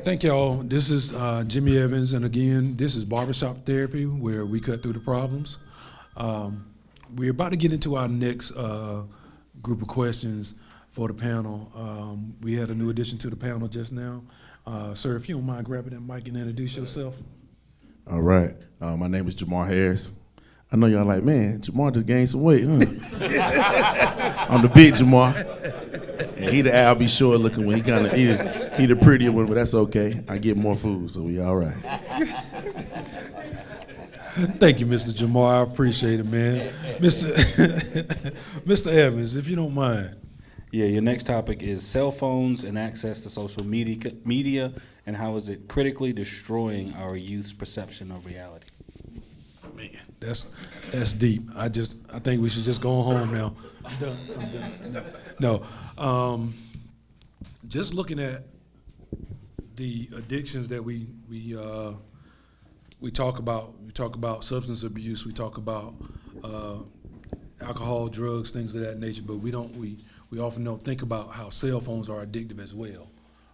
right, thank y'all. This is Jimmy Evans, and again, this is Barbershop Therapy, where we cut through the problems. We're about to get into our next group of questions for the panel. We had a new addition to the panel just now. Sir, if you don't mind grabbing that mic and introduce yourself. All right. My name is Jamar Harris. I know y'all like, man, Jamar just gained some weight, huh? I'm the big Jamar. And he the Al B. Shore looking one. He the prettier one, but that's okay. I get more food, so we all right. Thank you, Mr. Jamar. I appreciate it, man. Mr. Evans, if you don't mind. Yeah, your next topic is cell phones and access to social media and how is it critically destroying our youth's perception of reality. Man, that's deep. I think we should just go home now. I'm done. No. Just looking at the addictions that we talk about. We talk about substance abuse. We talk about alcohol, drugs, things of that nature. But we often don't think about how cell phones are addictive as well,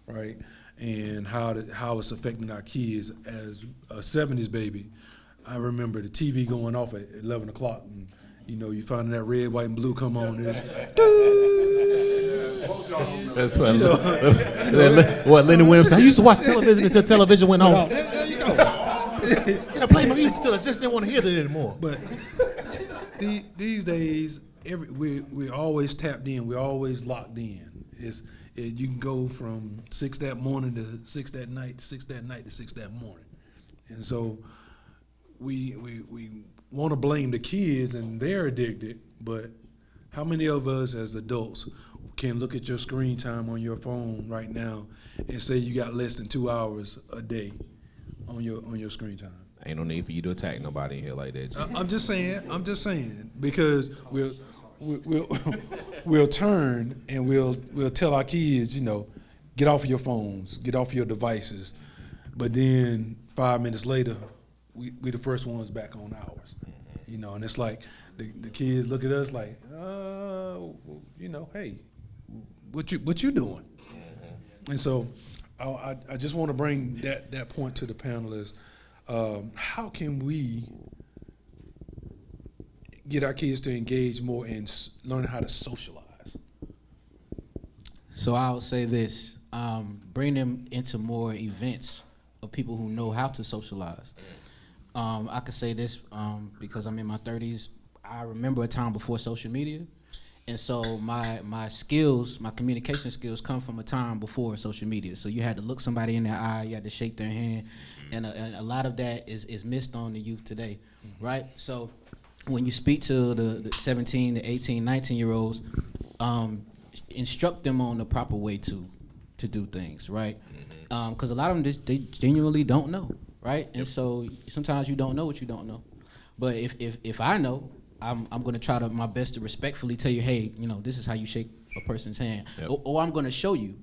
right? And how it's affecting our kids. As a '70s baby, I remember the TV going off at 11 o'clock, and you find that red, white, and blue come on. And that's what. What Lenny Williams said. I used to watch television until television went off. There you go. I played my music till I just didn't want to hear that anymore. But these days, we're always tapped in. We're always locked in. You can go from 6 that morning to 6 that night, 6 that night to 6 that morning, and so we want to blame the kids and they're addicted. But how many of us as adults can look at your screen time on your phone right now and say you got less than 2 hours a day on your screen time? Ain't no need for you to attack nobody in here like that, G. I'm just saying because we'll turn and we'll tell our kids, get off your phones, get off your devices, but then 5 minutes later, we the first ones back on ours, and it's like the kids look at us like, hey, what you doing? And so I just want to bring that point to the panelists. How can we get our kids to engage more in learning how to socialize? So I'll say this, bring them into more events of people who know how to socialize. I could say this because I'm in my 30s. I remember a time before social media. And so my skills, my communication skills come from a time before social media. So you had to look somebody in their eye, you had to shake their hand, and a lot of that is missed on the youth today, right? So when you speak to the 17, the 18, 19-year-olds, instruct them on the proper way to do things, right? Because a lot of them they genuinely don't know, right? And so sometimes you don't know what you don't know. But if I know, I'm going to try my best to respectfully tell you, hey, this is how you shake a person's hand. Yep. Or I'm going to show you.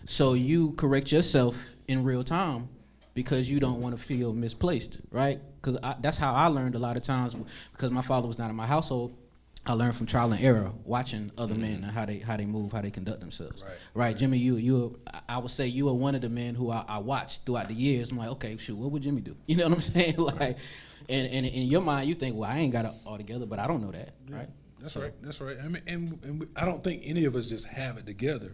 So you correct yourself in real time because you don't want to feel misplaced, right? Because that's how I learned a lot of times, because my father was not in my household. I learned from trial and error, watching other men and how they move, how they conduct themselves. Right. Jimmy, I would say you are one of the men who I watched throughout the years. I'm like, okay, shoot, what would Jimmy do? You know what I'm saying? Like, and in your mind, you think, well, I ain't got it all together, but I don't know that, right? That's right. That's right. I mean, and I don't think any of us just have it together.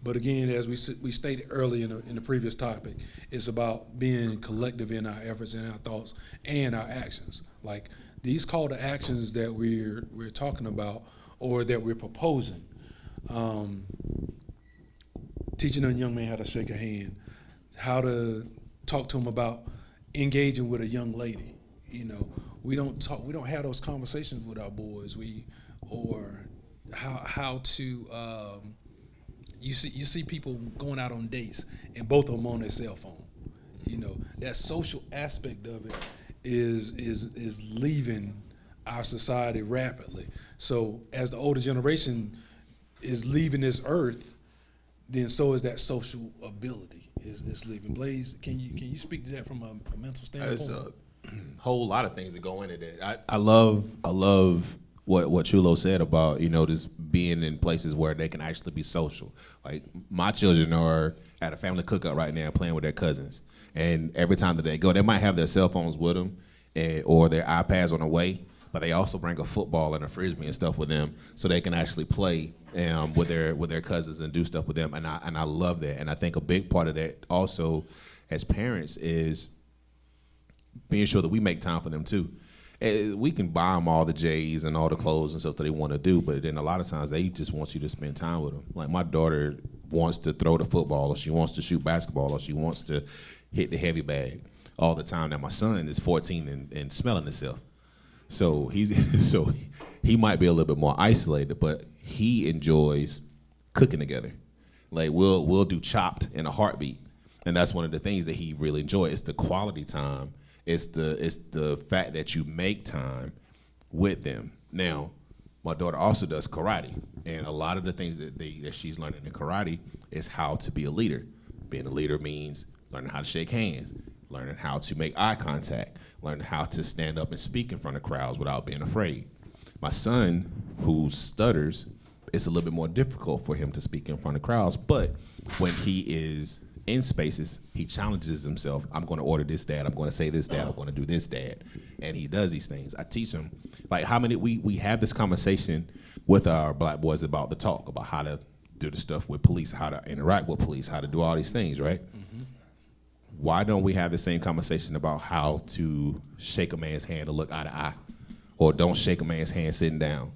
But again, as we stated early in the previous topic, it's about being collective in our efforts and our thoughts and our actions. Like these call to actions that we're talking about or that we're proposing. Teaching a young man how to shake a hand, how to talk to him about engaging with a young lady. We don't have those conversations with our boys. Or how to you see people going out on dates and both of them on their cell phone. That social aspect of it is leaving our society rapidly. So as the older generation is leaving this earth, then so is that social ability is leaving. Blaze, can you speak to that from a mental standpoint? It's a whole lot of things that go into that. I love what Chulo said about, just being in places where they can actually be social. Like, my children are at a family cookout right now playing with their cousins. And every time that they go, they might have their cell phones with them or their iPads on the way, but they also bring a football and a Frisbee and stuff with them so they can actually play with their cousins and do stuff with them. And I love that. And I think a big part of that also as parents is being sure that we make time for them too. We can buy them all the J's and all the clothes and stuff that they want to do, but then a lot of times they just want you to spend time with them. Like, my daughter wants to throw the football, or she wants to shoot basketball, or she wants to hit the heavy bag all the time. Now, my son is 14 and smelling himself. So he might be a little bit more isolated, but he enjoys cooking together. Like, we'll do Chopped in a heartbeat. And that's one of the things that he really enjoys. It's the quality time. It's the fact that you make time with them. Now, my daughter also does karate, and a lot of the things that she's learning in karate is how to be a leader. Being a leader means learning how to shake hands, learning how to make eye contact, learning how to stand up and speak in front of crowds without being afraid. My son, who stutters, it's a little bit more difficult for him to speak in front of crowds, but when he is in spaces, he challenges himself. I'm going to order this, Dad. I'm going to say this, Dad. I'm going to do this, Dad. And he does these things. I teach him, like, how many we have this conversation with our black boys about the talk, about how to do the stuff with police, how to interact with police, how to do all these things, right? Mm-hmm. Why don't we have the same conversation about how to shake a man's hand or look eye to eye, or don't shake a man's hand sitting down?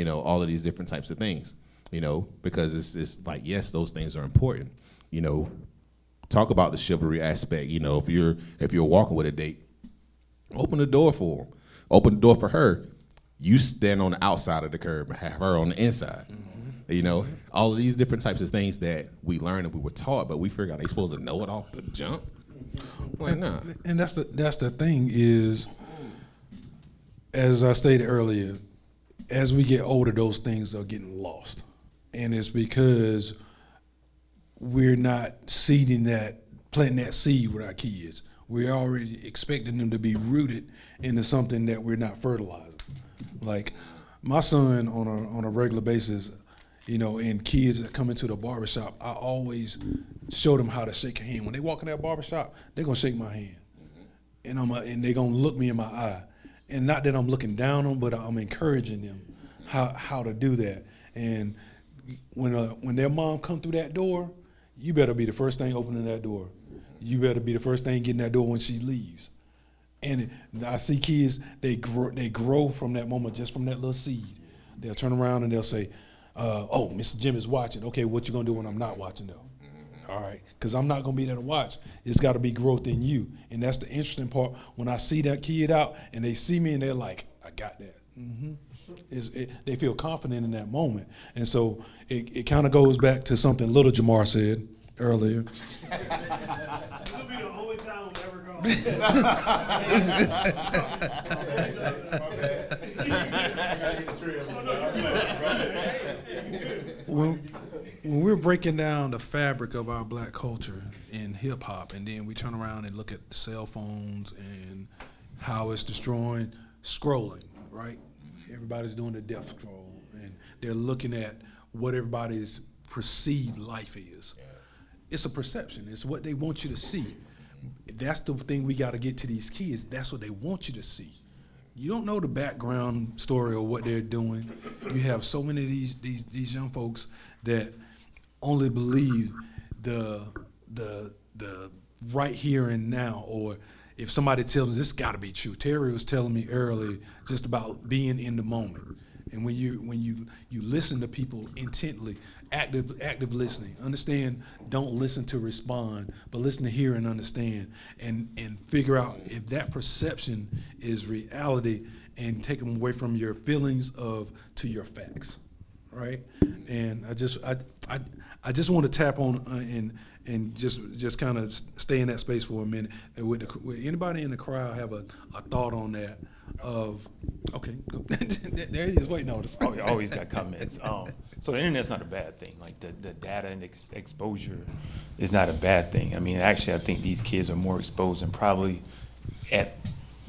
All of these different types of things, because it's like, yes, those things are important. Talk about the chivalry aspect. If you're walking with a date, open the door for him. Open the door for her. You stand on the outside of the curb and have her on the inside. Mm-hmm. All of these different types of things that we learned and we were taught, but we figured out they supposed to know it off the jump. Like, nah. And that's the thing is, as I stated earlier, as we get older, those things are getting lost, and it's because we're not planting that seed with our kids. We're already expecting them to be rooted into something that we're not fertilizing. Like, my son on a regular basis, and kids that come into the barbershop, I always show them how to shake a hand. When they walk in that barbershop, they're gonna shake my hand. And they're gonna look me in my eye. And not that I'm looking down on them, but I'm encouraging them how to do that. And when their mom come through that door, you better be the first thing opening that door. You better be the first thing getting that door when she leaves. And I see kids, they grow from that moment, just from that little seed. They'll turn around and they'll say, oh, Mr. Jim is watching. Okay, what you gonna do when I'm not watching though? All right, because I'm not gonna be there to watch. It's gotta be growth in you. And that's the interesting part. When I see that kid out and they see me and they're like, I got that. Mm-hmm. They feel confident in that moment. And so it kind of goes back to something little Jamar said earlier. This will be the only time I'm ever going. When we're breaking down the fabric of our black culture in hip hop, and then we turn around and look at cell phones and how it's destroying scrolling, right? Everybody's doing the death scroll, and they're looking at what everybody's perceived life is. It's a perception. It's what they want you to see. That's the thing we got to get to these kids. That's what they want you to see. You don't know the background story of what they're doing. You have so many of these young folks that only believe the right here and now, or if somebody tells them this got to be true. Terry was telling me earlier just about being in the moment. And when you listen to people intently, active listening, understand, don't listen to respond, but listen to hear and understand, and figure out if that perception is reality, and take them away from your feelings to your facts, right? And I just want to tap on and just kind of stay in that space for a minute. And would anybody in the crowd have a thought on that? Okay, go. There he is waiting on us. Oh, you always got comments. So the internet's not a bad thing. Like the data and exposure is not a bad thing. I mean, actually, I think these kids are more exposed and probably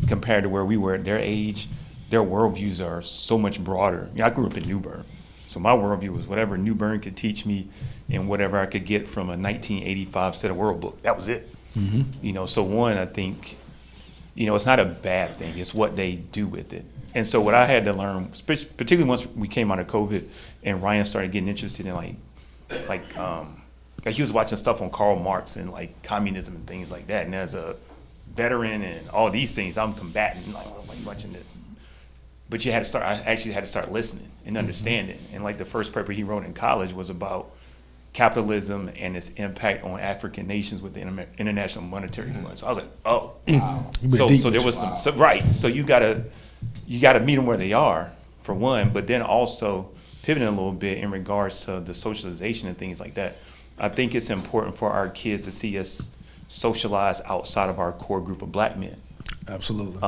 compared to where we were at their age, their worldviews are so much broader. I grew up in New Bern, so my worldview was whatever New Bern could teach me and whatever I could get from a 1985 set of world book. That was it. So one, I think, it's not a bad thing. It's what they do with it. And so what I had to learn, particularly once we came out of COVID and Ryan started getting interested in like he was watching stuff on Karl Marx and like communism and things like that. And as a veteran and all these things, I'm combating, like, why are you watching this? But I actually had to start listening and understanding. And like the first paper he wrote in college was about capitalism and its impact on African nations with the International Monetary Fund. So I was like, oh, wow. So there was some, right. So you gotta meet them where they are, for one, but then also pivoting a little bit in regards to the socialization and things like that. I think it's important for our kids to see us socialize outside of our core group of black men. Absolutely.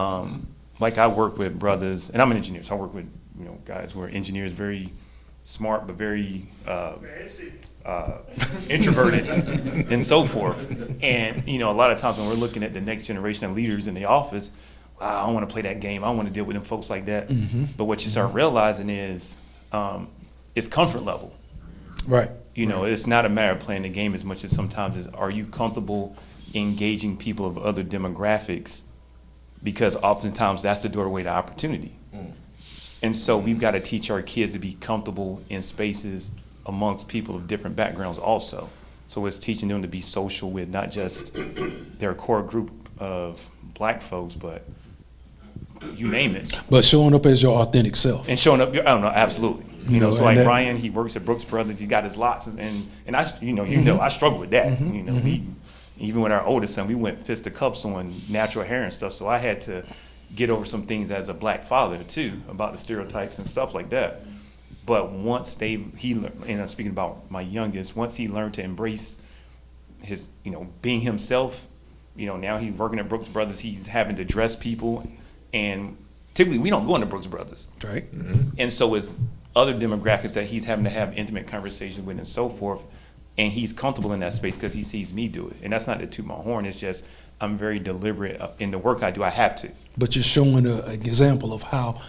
Like I work with brothers, and I'm an engineer, so I work with guys who are engineers, very smart but very introverted and so forth. And a lot of times when we're looking at the next generation of leaders in the office, I don't want to play that game. I don't want to deal with them folks like that. But what you start realizing is it's comfort level. Right. It's not a matter of playing the game as much as sometimes is, are you comfortable engaging people of other demographics? Because oftentimes that's the doorway to opportunity. And so we've got to teach our kids to be comfortable in spaces amongst people of different backgrounds also. So it's teaching them to be social with not just their core group of black folks, but you name it. But showing up as your authentic self. And showing up, I don't know, absolutely. So like Ryan, he works at Brooks Brothers, he got his locks, and I, I struggle with that. Even with our oldest son, we went fist to cups on natural hair and stuff, so I had to get over some things as a black father too, about the stereotypes and stuff like that. But once he learned, and I'm speaking about my youngest, once he learned to embrace his, being himself, now he's working at Brooks Brothers, he's having to dress people, and typically we don't go into Brooks Brothers. Right. And so it's other demographics that he's having to have intimate conversations with and so forth, and he's comfortable in that space because he sees me do it. And that's not to toot my horn, it's just I'm very deliberate in the work I do. I have to. But you're showing an example of how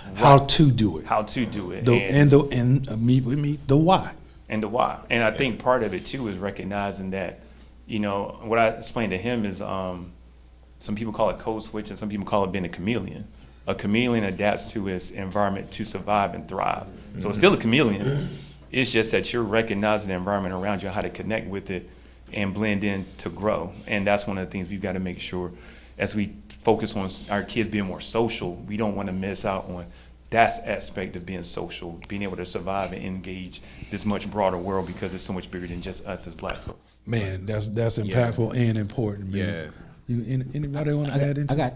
to do it. How to do it. The why. And the why. And I think part of it too is recognizing that, what I explained to him is some people call it code switch and some people call it being a chameleon. A chameleon adapts to its environment to survive and thrive. So it's still a chameleon. It's just that you're recognizing the environment around you, how to connect with it and blend in to grow. And that's one of the things we've got to make sure as we focus on our kids being more social, we don't want to miss out on that aspect of being social, being able to survive and engage this much broader world because it's so much bigger than just us as black folks. Man, that's impactful and important, man. Anybody want to add into I got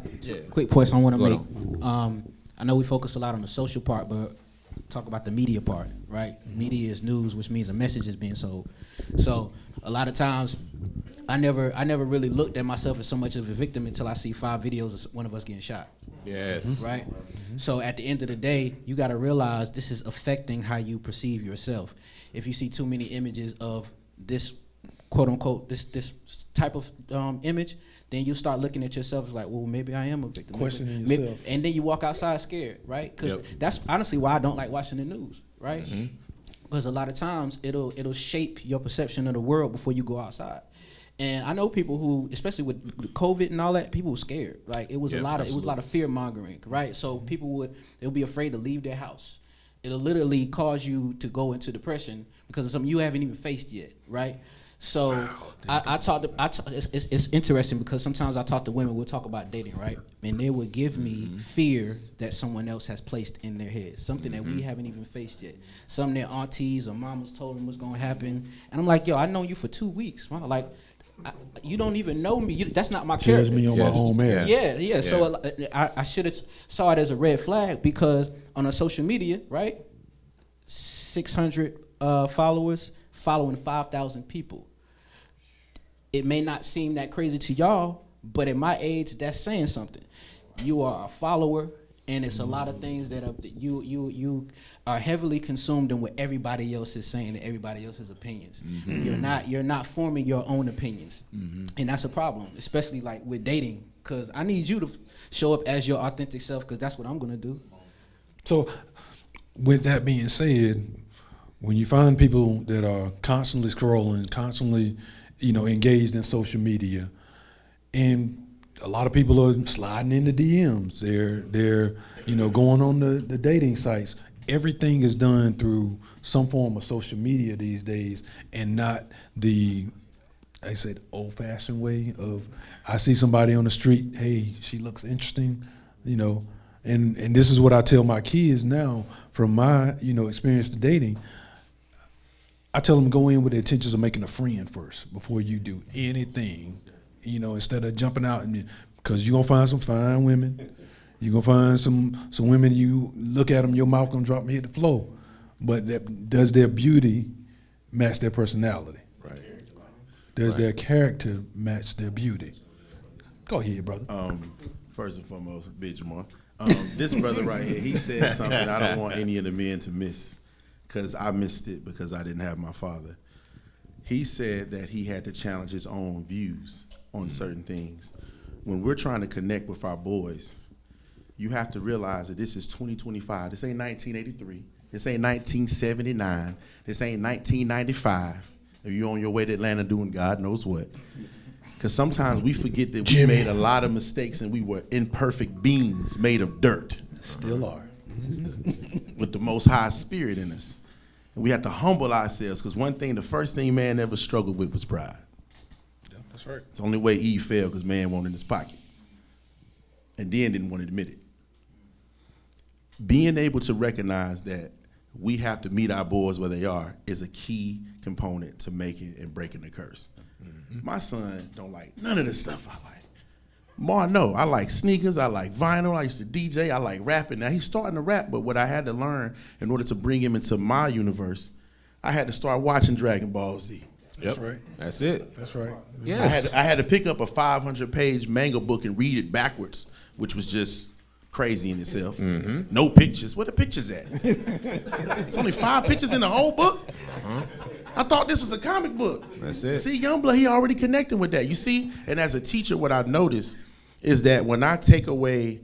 quick points I want to make. I know we focus a lot on the social part, but talk about the media part, right? Media is news, which means a message is being sold. So a lot of times, I never really looked at myself as so much of a victim until I see 5 videos of one of us getting shot. Yes. Right? So at the end of the day, you got to realize this is affecting how you perceive yourself. If you see too many images of this, quote unquote, this type of image, then you start looking at yourself as like, well, maybe I am a victim. Questioning yourself. And then you walk outside scared, right? Because that's honestly why I don't like watching the news, right? Because a lot of times it'll shape your perception of the world before you go outside. And I know people who, especially with COVID and all that, people were scared. Like it was a lot of fear mongering, right? So people they'll be afraid to leave their house. It'll literally cause you to go into depression because of something you haven't even faced yet, right? So it's interesting because sometimes I talk to women, we'll talk about dating, right? And they will give me fear that someone else has placed in their head, something that we haven't even faced yet. Some of their aunties or mamas told them what's gonna happen. And I'm like, yo, I know you for 2 weeks. Mama. Like, you don't even know me. That's not my character. Judge me on my own merit. Yeah. So I should have saw it as a red flag because on a social media, right, 600 followers following 5,000 people. It may not seem that crazy to y'all, but at my age, that's saying something. You are a follower, and it's a lot of things that you are heavily consumed in what everybody else is saying and everybody else's opinions. You're not forming your own opinions, and that's a problem, especially like with dating. Because I need you to show up as your authentic self, because that's what I'm gonna do. So, with that being said, when you find people that are constantly scrolling, constantly, engaged in social media, and a lot of people are sliding into DMs. They're going on the dating sites. Everything is done through some form of social media these days, and not the, I said, old-fashioned way of, I see somebody on the street, hey, she looks interesting, and this is what I tell my kids now from my experience to dating. I tell them go in with the intentions of making a friend first before you do anything, instead of jumping out, because you're gonna find some fine women. You're gonna find some women, you look at them, your mouth gonna drop and hit the floor. But does their beauty match their personality? Right. Does their character match their beauty? Go ahead, brother. First and foremost, Big Jamar. This brother right here, he said something I don't want any of the men to miss, because I missed it because I didn't have my father. He said that he had to challenge his own views on certain things. When we're trying to connect with our boys, you have to realize that this is 2025. This ain't 1983. This ain't 1979. This ain't 1995. If you're on your way to Atlanta doing God knows what. Because sometimes we forget that we made a lot of mistakes and we were imperfect beings made of dirt. Still are. With the Most High Spirit in us. And we have to humble ourselves, because the first thing man ever struggled with was pride. Yeah, that's right. It's the only way Eve fell, because man wanted in his pocket. And then didn't want to admit it. Being able to recognize that we have to meet our boys where they are is a key component to making and breaking the curse. Mm-hmm. My son don't like none of the stuff I like. Mar, no, I like sneakers, I like vinyl, I used to DJ, I like rapping. Now he's starting to rap, but what I had to learn in order to bring him into my universe, I had to start watching Dragon Ball Z. That's right. That's it. That's right. Yes. I had to pick up a 500-page manga book and read it backwards, which was just crazy in itself. Mm-hmm. No pictures. Where the pictures at? It's only 5 pictures in the whole book? Uh-huh. I thought this was a comic book. That's it. See, Youngblood, he already connecting with that. You see? And as a teacher, what I've noticed is that when I take away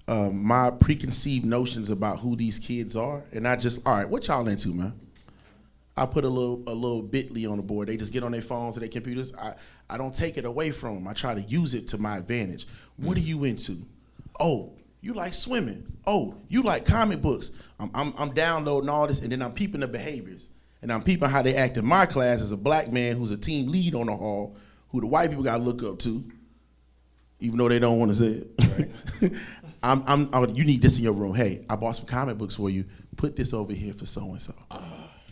my preconceived notions about who these kids are, and I just, all right, what y'all into, man? I put a little bit.ly on the board. They just get on their phones or their computers. I don't take it away from them. I try to use it to my advantage. What are you into? Oh, you like swimming. Oh, you like comic books. I'm downloading all this, and then I'm peeping the behaviors. And I'm peeping how they act in my class as a black man who's a team lead on the hall, who the white people got to look up to, even though they don't want to say it. Right. You need this in your room. Hey, I bought some comic books for you. Put this over here for so-and-so.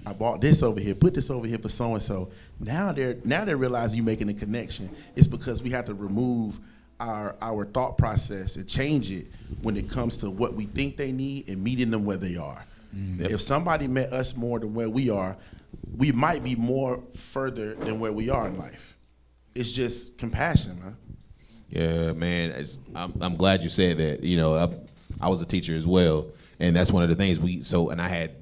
I bought this over here. Put this over here for so-and-so. Now they're realizing you're making a connection. It's because we have to remove our thought process and change it when it comes to what we think they need and meeting them where they are. Yep. If somebody met us more than where we are, we might be more further than where we are in life. It's just compassion, man. Yeah, man. I'm glad you said that. I was a teacher as well, and that's one of the things and I had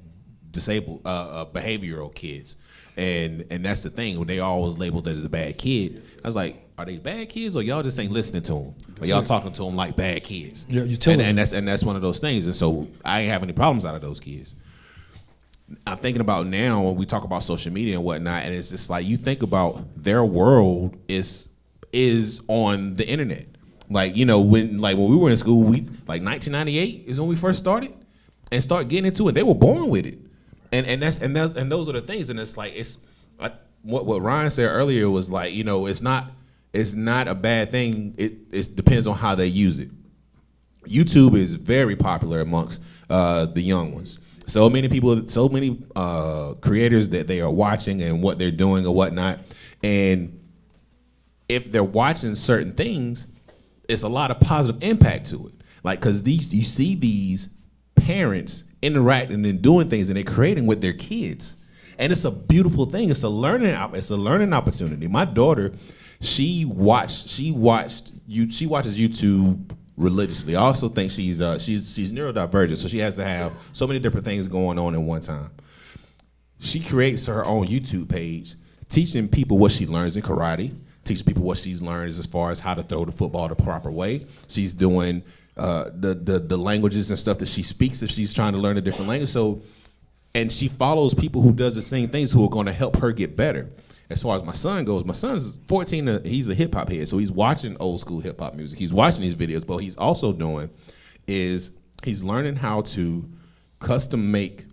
disabled behavioral kids, and that's the thing. When they always labeled as a bad kid, I was like, are they bad kids, or y'all just ain't listening to them? Or y'all talking to them like bad kids? Yeah, you tell them. And that's one of those things. And so I ain't have any problems out of those kids. I'm thinking about now when we talk about social media and whatnot, and it's just like you think about their world is on the internet. Like when we were in school, we 1998 is when we first started and start getting into it. They were born with it, and those are the things. And it's like what Ryan said earlier was like it's not a bad thing. It depends on how they use it. YouTube is very popular amongst the young ones. So many people, so many creators that they are watching and what they're doing or whatnot. And if they're watching certain things, it's a lot of positive impact to it. Like, because you see these parents interacting and doing things, and they're creating with their kids. And it's a beautiful thing. It's a learning opportunity. My daughter, she watches YouTube religiously. I also think she's neurodivergent, so she has to have so many different things going on at one time. She creates her own YouTube page, teaching people what she learns in karate, teaching people what she's learned as far as how to throw the football the proper way. She's doing the languages and stuff that she speaks if she's trying to learn a different language. So, and she follows people who does the same things who are going to help her get better. As far as my son goes, my son's 14. He's a hip hop head, so he's watching old school hip hop music. He's watching these videos, but what he's also doing is he's learning how to custom make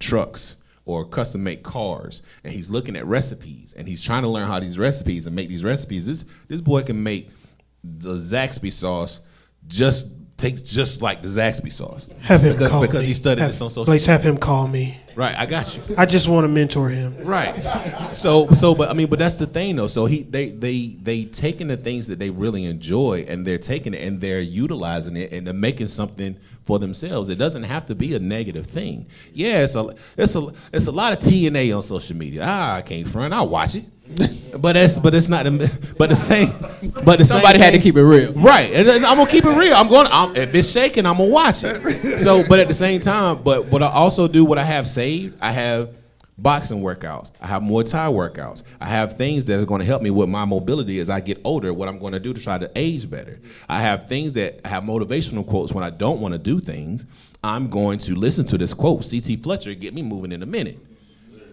trucks or custom make cars, and he's looking at recipes, and he's trying to learn how these recipes and make these recipes. This boy can make the Zaxby sauce tastes just like the Zaxby sauce. Have him call me. Because he studied this on social Please media. have him call me. Right, I got you. I just want to mentor him. Right. So, but that's the thing though. So they taking the things that they really enjoy, and they're taking it and they're utilizing it, and they're making something for themselves. It doesn't have to be a negative thing. Yeah, it's a lot of TNA on social media. I can't front. I'll watch it. But it's not. But the same. Somebody had to keep it real. Right. And I'm gonna keep it real. If it's shaking, I'm gonna watch it. So, but at the same time, but what I also do, what I have saved, I have boxing workouts. I have Muay Thai workouts. I have things that is going to help me with my mobility as I get older, what I'm going to do to try to age better. I have things that I have motivational quotes when I don't want to do things. I'm going to listen to this quote, C.T. Fletcher, get me moving in a minute.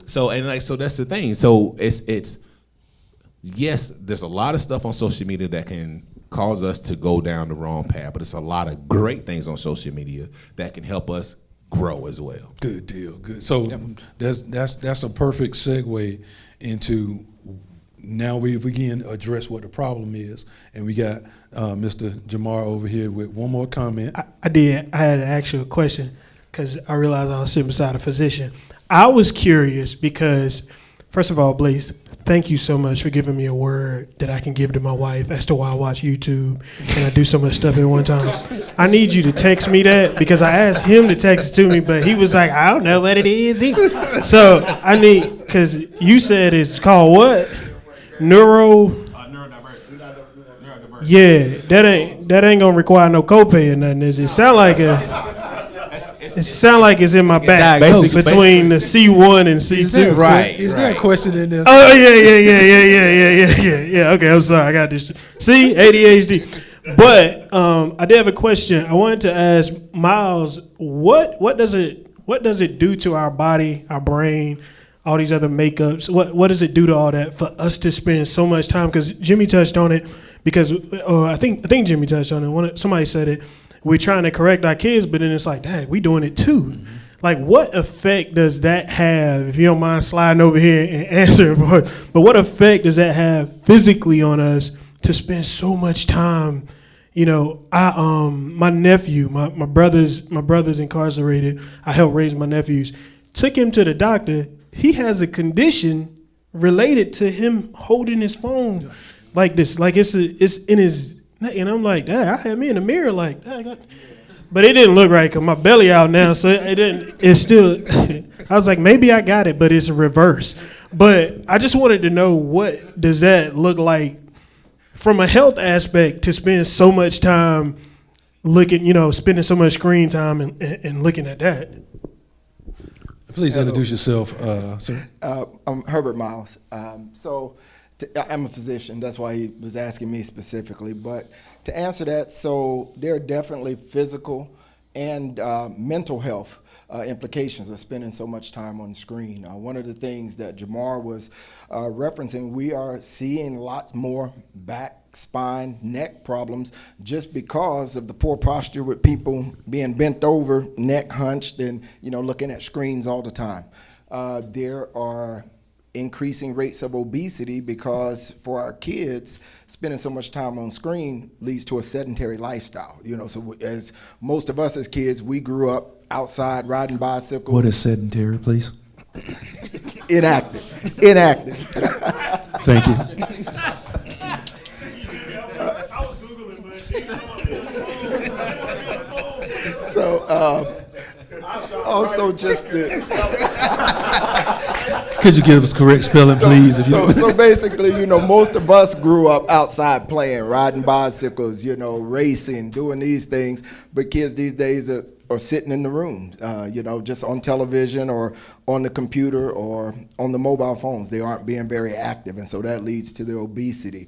So that's the thing. So it's yes, there's a lot of stuff on social media that can cause us to go down the wrong path, but it's a lot of great things on social media that can help us grow as well. Good deal. Good. So that's a perfect segue into now we again address what the problem is, and we got Mr. Jamar over here with one more comment. I did. I had to ask you a question because I realized I was sitting beside a physician. I was curious because, first of all, Blaze, thank you so much for giving me a word that I can give to my wife as to why I watch YouTube and I do so much stuff at one time. I need you to text me that because I asked him to text it to me, but he was like, I don't know what it is either. So I need, because you said it's called what? Neurodivergent. Yeah, that ain't gonna require no copay or nothing. Is it? It sound like it's in my back between the C1 and C2. Right. Is there a question in there? Oh yeah. Okay, I'm sorry. I got this. See, ADHD. But I did have a question. I wanted to ask Miles, what does it do to our body, our brain, all these other makeups? What does it do to all that for us to spend so much time? Because Jimmy touched on it. Because I think Jimmy touched on it. Somebody said it. We're trying to correct our kids, but then it's like, dang, we doing it too. Mm-hmm. Like, what effect does that have? If you don't mind sliding over here and answering for it, but what effect does that have physically on us to spend so much time? You know, my nephew, my brother's incarcerated. I helped raise my nephews. Took him to the doctor. He has a condition related to him holding his phone like this, like it's in his. And I'm like, dang, I had me in the mirror like, dang, but it didn't look right because my belly out now, so it didn't. It's still. I was like, maybe I got it, but it's reverse. But I just wanted to know, what does that look like from a health aspect to spend so much time spending so much screen time and looking at that. Please introduce yourself, sir. I'm Herbert Miles. I'm a physician. That's why he was asking me specifically. But to answer that, so there are definitely physical and mental health implications of spending so much time on the screen. One of the things that Jamar was referencing, we are seeing lots more back, spine, neck problems just because of the poor posture with people being bent over, neck hunched, and looking at screens all the time. There are increasing rates of obesity because for our kids, spending so much time on screen leads to a sedentary lifestyle. So as most of us as kids, we grew up outside riding bicycles. What is sedentary, please? Inactive. Thank you. I was Googling, but So also just Could you give us correct spelling, please? So basically, most of us grew up outside playing, riding bicycles, racing, doing these things. But kids these days are or sitting in the room, just on television or on the computer or on the mobile phones. They aren't being very active, and so that leads to their obesity.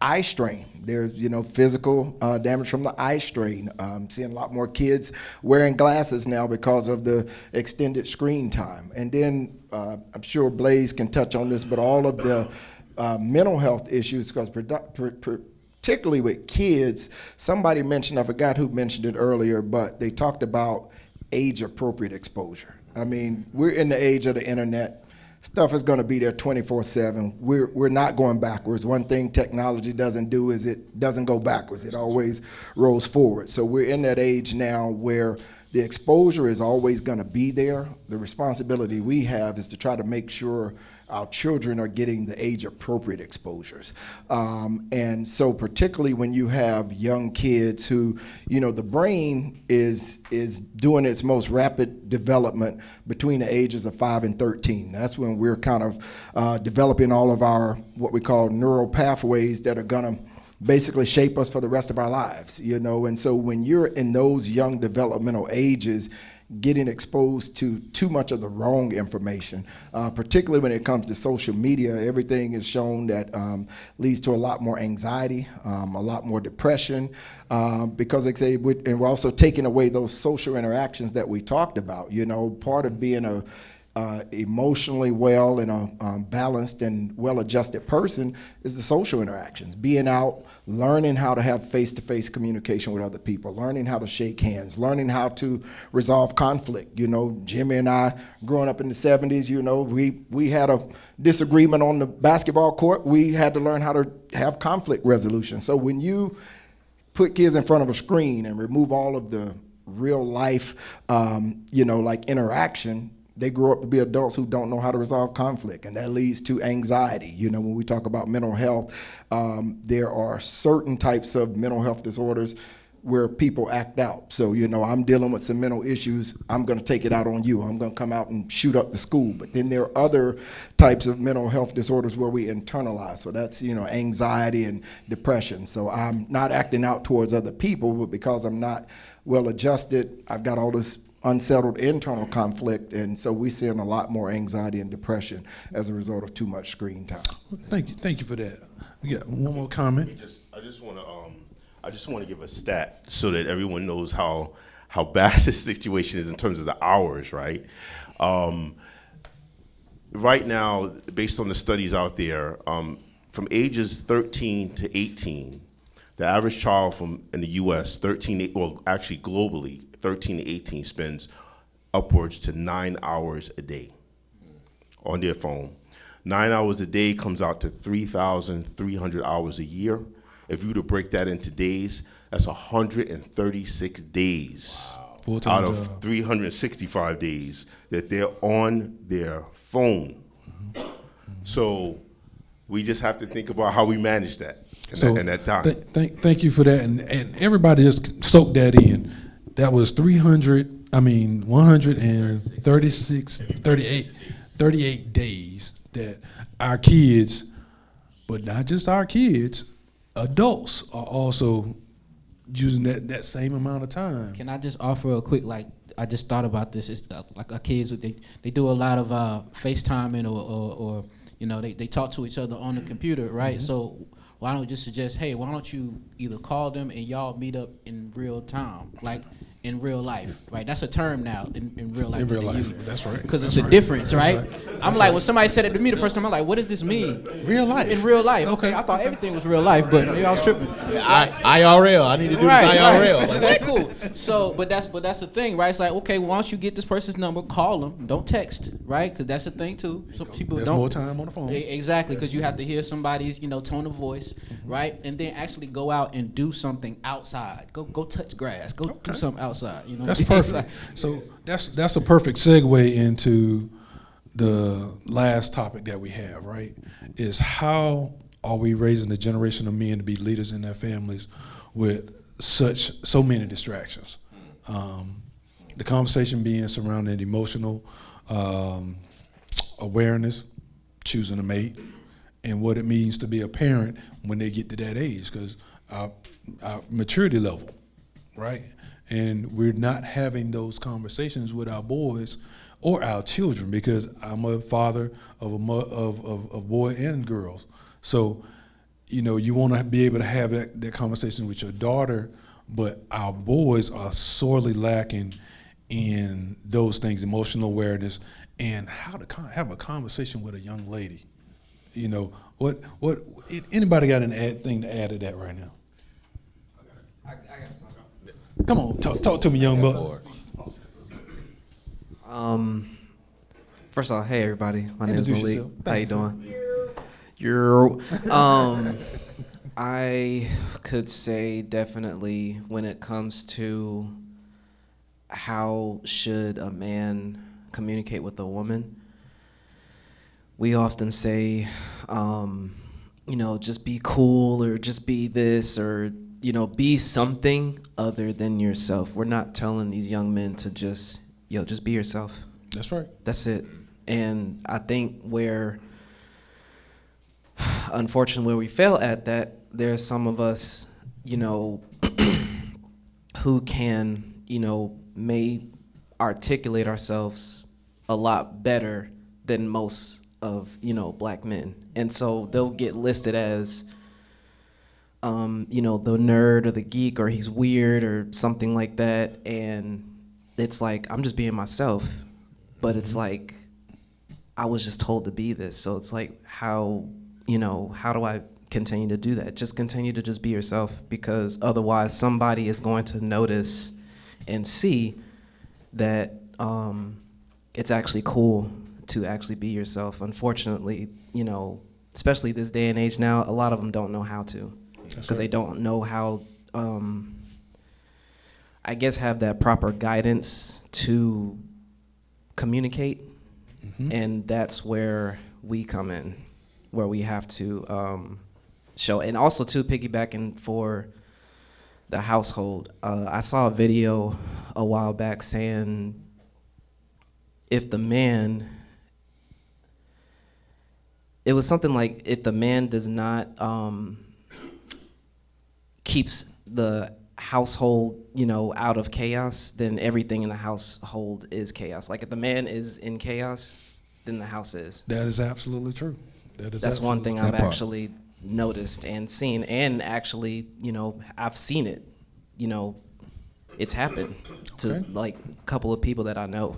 Eye strain. There's, physical damage from the eye strain. Seeing a lot more kids wearing glasses now because of the extended screen time. And then I'm sure Blaze can touch on this, but all of the mental health issues, because particularly with kids, somebody mentioned, I forgot who mentioned it earlier, but they talked about age-appropriate exposure. I mean, we're in the age of the internet. Stuff is going to be there 24/7. We're not going backwards. One thing technology doesn't do is it doesn't go backwards. It always rolls forward. So we're in that age now where the exposure is always going to be there. The responsibility we have is to try to make sure our children are getting the age-appropriate exposures. And so particularly when you have young kids who, the brain is doing its most rapid development between the ages of 5 and 13. That's when we're kind of developing all of our, what we call neural pathways that are gonna basically shape us for the rest of our lives, And so when you're in those young developmental ages, getting exposed to too much of the wrong information, particularly when it comes to social media. Everything is shown that leads to a lot more anxiety, a lot more depression, because like I say, and we're also taking away those social interactions that we talked about. Part of being a emotionally well and a balanced and well-adjusted person is the social interactions, being out, learning how to have face-to-face communication with other people, learning how to shake hands, learning how to resolve conflict. Jimmy and I, growing up in the 70s, we had a disagreement on the basketball court. We had to learn how to have conflict resolution. So when you put kids in front of a screen and remove all of the real life, like interaction, they grow up to be adults who don't know how to resolve conflict, and that leads to anxiety. When we talk about mental health, there are certain types of mental health disorders where people act out. So, I'm dealing with some mental issues, I'm gonna take it out on you. I'm gonna come out and shoot up the school. But then there are other types of mental health disorders where we internalize. So that's, anxiety and depression. So I'm not acting out towards other people, but because I'm not well adjusted, I've got all this unsettled internal conflict, and so we're seeing a lot more anxiety and depression as a result of too much screen time. Thank you for that. We got one more comment. I just want to give a stat so that everyone knows how bad this situation is in terms of the hours, right? Right now, based on the studies out there, from ages 13 to 18, the average child in the U.S., actually globally, 13 to 18 spends upwards to 9 hours a day on their phone. 9 hours a day comes out to 3,300 hours a year. If you were to break that into days, that's 136 days out of 365 days that they're on their phone. So we just have to think about how we manage that in that time. Thank you for that, and everybody just soak that in. That was 38 days that our kids, but not just our kids, adults are also using that same amount of time. Can I just offer a quick, I just thought about this. It's like our kids, they do a lot of FaceTiming or they talk to each other on the computer, right? Mm-hmm. So why don't we just suggest, hey, why don't you either call them and y'all meet up in real time, like in real life, right? That's a term now in real life. In real life, that's right. Because it's a difference, right? I'm like, when somebody said it to me the first time, I'm like, what does this mean? Real life. In real life. Okay. I thought everything was real life, but maybe I was tripping. IRL. I need to do this IRL. Right. Okay, cool. So, but that's the thing, right? It's like, okay, why don't you get this person's number, call them, don't text, right? Because that's the thing too. Some people There's don't. more time on the phone. Exactly, because you have to hear somebody's, tone of voice, right? And then actually go out and do something outside. Go touch grass. Go do something outside. That's perfect. So that's a perfect segue into the last topic that we have, right? Is how are we raising the generation of men to be leaders in their families with so many distractions? The conversation being surrounding emotional awareness, choosing a mate, and what it means to be a parent when they get to that age, because our maturity level, right? and we're not having those conversations with our boys or our children, because I'm a father of of boy and girls. So, you know, you want to be able to have that conversation with your daughter, but our boys are sorely lacking in those things, emotional awareness, and how to have a conversation with a young lady. You know, what anybody got thing to add to that right now? I got something. Come on, talk to me, young buck. First of all, hey everybody, my name is Introduce Malik. yourself. How you Thanks. doing? I could say definitely when it comes to how should a man communicate with a woman, we often say, you know, just be cool or just be this or, you know, be something other than yourself. We're not telling these young men to just be yourself. That's right. That's it. And I think unfortunately, where we fail at that, there's some of us, you know, who can, you know, may articulate ourselves a lot better than most of, you know, black men. And so they'll get listed as, you know, the nerd or the geek or he's weird or something like that. And it's like, I'm just being myself. But it's like, I was just told to be this. So it's like, how do I continue to do that? Just continue to just be yourself, because otherwise somebody is going to notice and see that it's actually cool to actually be yourself. Unfortunately, you know, especially this day and age now, a lot of them don't know how to, because they don't know how, I guess, have that proper guidance to communicate. And that's where we come in, where we have to show. And also, too, piggybacking for the household, I saw a video a while back saying if the man, it was something like, if the man does not keeps the household, you know, out of chaos, then everything in the household is chaos. Like if the man is in chaos, then the house is. That is absolutely true. That's one thing I've actually noticed and seen, and actually, you know, I've seen it. You know, it's happened to like a couple of people that I know,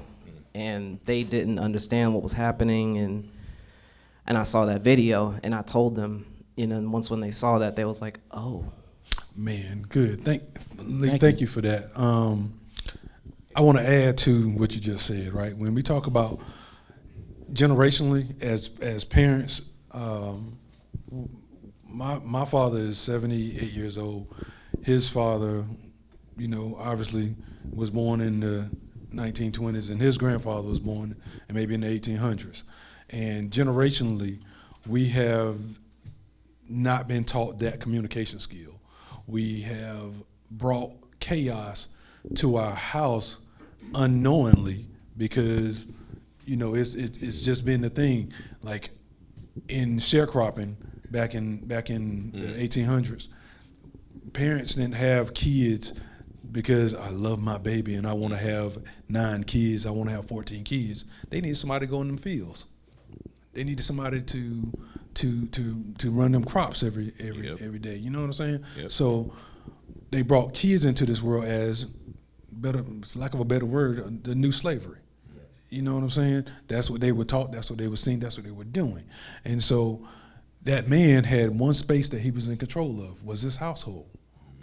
and they didn't understand what was happening, and I saw that video, and I told them, you know, and once when they saw that, they was like, oh. Man, good. Thank you for that. I want to add to what you just said, right? When we talk about generationally as parents, my father is 78 years old. His father, you know, obviously was born in the 1920s, and his grandfather was born maybe in the 1800s. And generationally, we have not been taught that communication skill. We have brought chaos to our house unknowingly, because, you know, it's just been the thing. Like in sharecropping back in the 1800s, parents didn't have kids because I love my baby and I want to have 9 kids, I want to have 14 kids. They needed somebody to go in them fields. They needed somebody to run them crops every day. You know what I'm saying? Yep. So they brought kids into this world as, lack of a better word, the new slavery. You know what I'm saying? That's what they were taught. That's what they were seeing. That's what they were doing. And so that man had one space that he was in control of, was his household.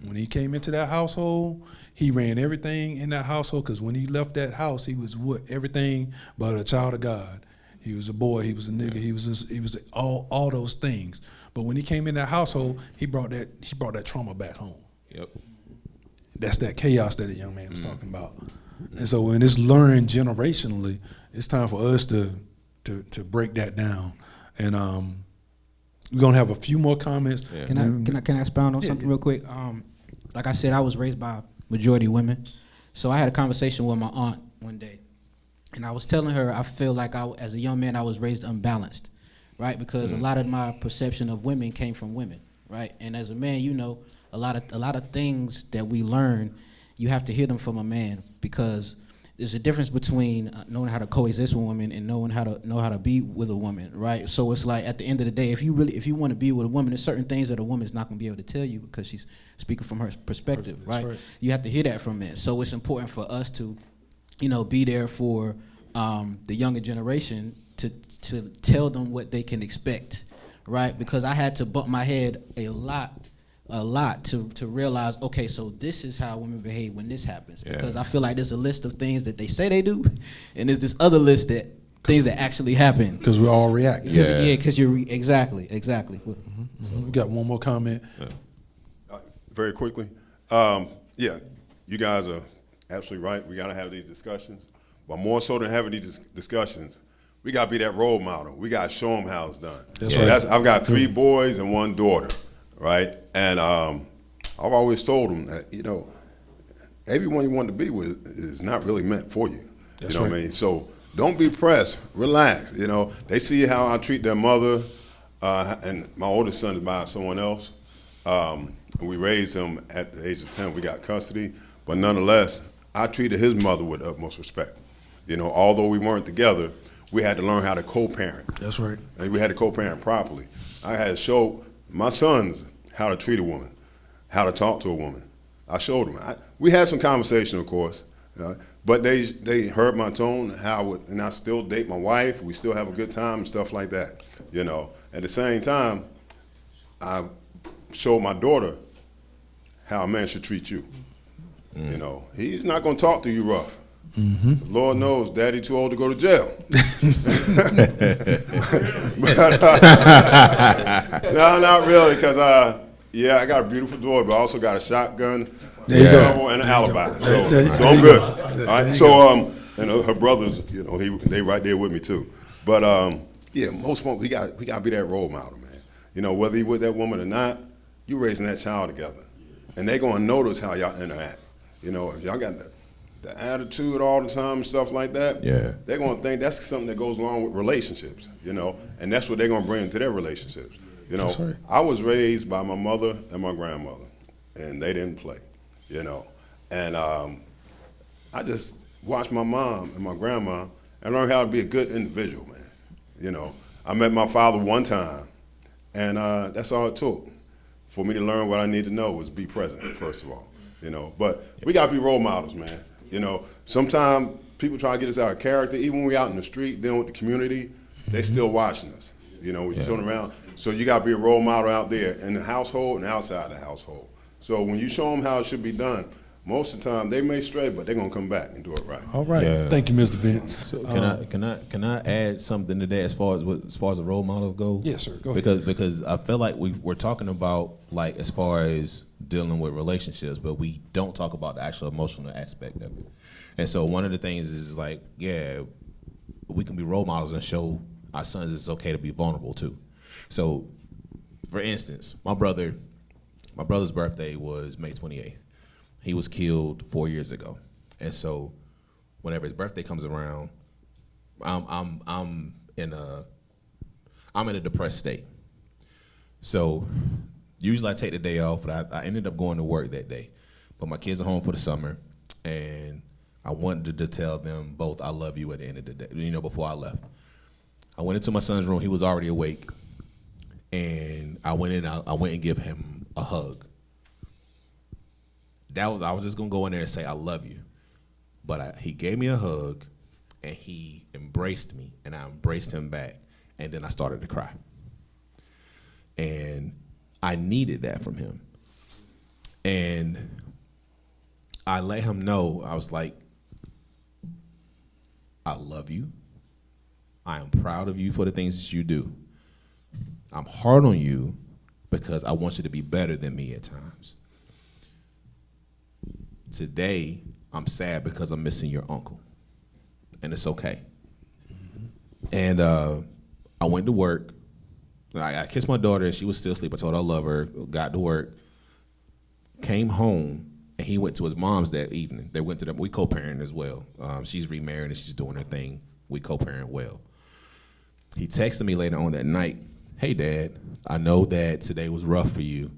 When he came into that household, he ran everything in that household, because when he left that house, he was everything but a child of God. He was a boy, he was a nigga, he was all those things. But when he came in that household, he brought that trauma back home. Yep. That's that chaos that the young man was talking about. And so when it's learned generationally, it's time for us to break that down. And we're gonna have a few more comments. Yeah. Can I expound on something real quick? Like I said, I was raised by majority women, so I had a conversation with my aunt one day. And I was telling her I feel like as a young man I was raised unbalanced, right? Because a lot of my perception of women came from women, right? And as a man, you know, a lot of things that we learn you have to hear them from a man, because there's a difference between knowing how to coexist with women and knowing how to be with a woman, right? So it's like, at the end of the day, if you want to be with a woman, there's certain things that a woman's not going to be able to tell you because she's speaking from her perspective, right? You have to hear that from men. So it's important for us to, be there for the younger generation to tell them what they can expect, right? Because I had to bump my head a lot to realize, okay, so this is how women behave when this happens. Because I feel like there's a list of things that they say they do, and there's this other list that things that actually happen. Because we all react. Because you're exactly. So we got one more comment. Very quickly. You guys are absolutely right. We got to have these discussions. But more so than having these discussions, we got to be that role model. We got to show them how it's done. That's right. I've got 3 boys and 1 daughter, right? And I've always told them that, everyone you want to be with is not really meant for you. That's you know right. what I mean? So don't be pressed. Relax. They see how I treat their mother, and my oldest son is by someone else. We raised him at the age of 10. We got custody. But nonetheless, I treated his mother with utmost respect. Although we weren't together, we had to learn how to co-parent. That's right. And we had to co-parent properly. I had to show my sons how to treat a woman, how to talk to a woman. I showed them. We had some conversation, of course, but they heard my tone, and I still date my wife. We still have a good time and stuff like that. At the same time, I showed my daughter how a man should treat you. He's not going to talk to you rough. Lord knows, Daddy too old to go to jail. No, not really, because I got a beautiful daughter, but I also got a shotgun, and an alibi. So I'm good. All right. So and her brothers, they right there with me too. But most we got to be that role model, man. Whether you with that woman or not, you raising that child together, and they're gonna notice how y'all interact. If y'all got the attitude all the time and stuff like that, they're gonna think that's something that goes along with relationships, and that's what they're gonna bring to their relationships. That's right. I was raised by my mother and my grandmother, and they didn't play, and I just watched my mom and my grandma and learned how to be a good individual, man. I met my father one time, and that's all it took for me to learn what I need to know was be present, first of all. But we gotta be role models, man. Sometimes people try to get us out of character. Even when we're out in the street dealing with the community, they still watching us. We're showing around. So you gotta be a role model out there in the household and outside the household. So when you show them how it should be done, most of the time they may stray, but they're gonna come back and do it right. All right. Thank you, Mr. Vince. So can I add something to that as far as a role model goes? Yes, sir. Go ahead. Because I feel like we're talking about, like, as far as dealing with relationships, but we don't talk about the actual emotional aspect of it. And so one of the things is like, we can be role models and show our sons it's okay to be vulnerable too. So, for instance, my brother's birthday was May 28th. He was killed 4 years ago, and so whenever his birthday comes around, I'm in a depressed state. So usually I take the day off, but I ended up going to work that day. But my kids are home for the summer, and I wanted to tell them both I love you at the end of the day, before I left. I went into my son's room. He was already awake, and I went and give him a hug. I was just gonna go in there and say I love you, but he gave me a hug, and he embraced me, and I embraced him back, and then I started to cry. And I needed that from him. And I let him know, I was like, I love you. I am proud of you for the things that you do. I'm hard on you because I want you to be better than me at times. Today, I'm sad because I'm missing your uncle. And it's okay. And I went to work. I kissed my daughter, and she was still asleep. I told her I love her, got to work, came home, and he went to his mom's that evening. They went to them. We co-parent as well. She's remarried, and she's doing her thing. We co-parent well. He texted me later on that night, hey, Dad, I know that today was rough for you,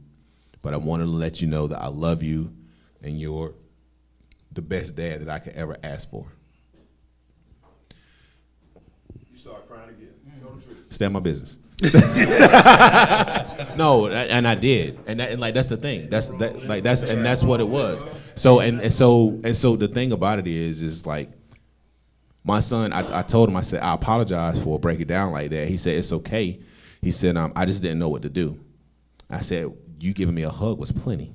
but I wanted to let you know that I love you, and you're the best dad that I could ever ask for. You start crying again. Tell the truth. Stay in my business. No, and I did, and that's the thing. That's what it was. So the thing about it is like my son. I told him, I said, I apologize for breaking it down like that. He said it's okay. He said I just didn't know what to do. I said you giving me a hug was plenty.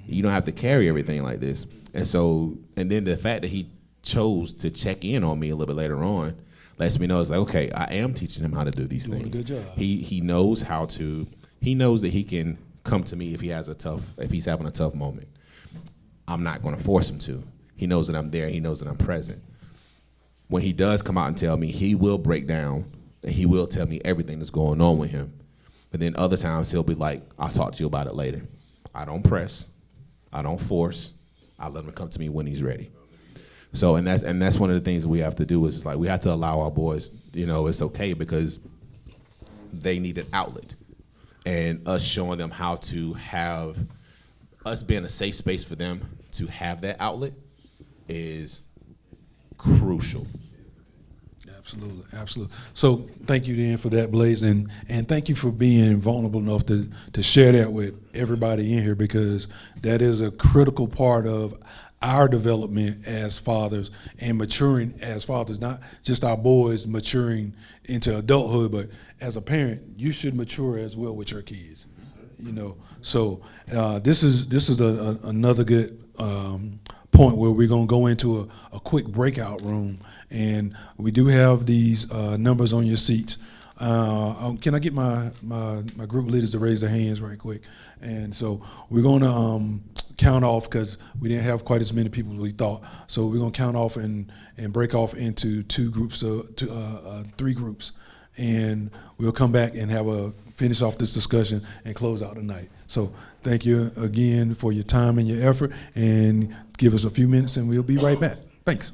You don't have to carry everything like this. And then the fact that he chose to check in on me a little bit later on lets me know it's like, okay, I am teaching him how to do these Doing a things. good job. He knows how to. He knows that he can come to me if he's having a tough moment. I'm not going to force him to. He knows that I'm there. He knows that I'm present. When he does come out and tell me, he will break down and he will tell me everything that's going on with him. But then other times he'll be like, I'll talk to you about it later. I don't press. I don't force. I let him come to me when he's ready. So and that's one of the things that we have to do is like we have to allow our boys, it's okay because they need an outlet. And us showing them how to have us being a safe space for them to have that outlet is crucial. Absolutely. So thank you then for that, Blaze, and thank you for being vulnerable enough to share that with everybody in here, because that is a critical part of our development as fathers and maturing as fathers, not just our boys maturing into adulthood, but as a parent, you should mature as well with your kids. So this is another good point where we're going to go into a quick breakout room, and we do have these numbers on your seats. Can I get my group leaders to raise their hands right quick? And so we're going to count off, because we didn't have quite as many people as we thought. So we're going to count off and break off into three groups, and we'll come back and finish off this discussion and close out the night. So thank you again for your time and your effort, and give us a few minutes and we'll be right back. Thanks.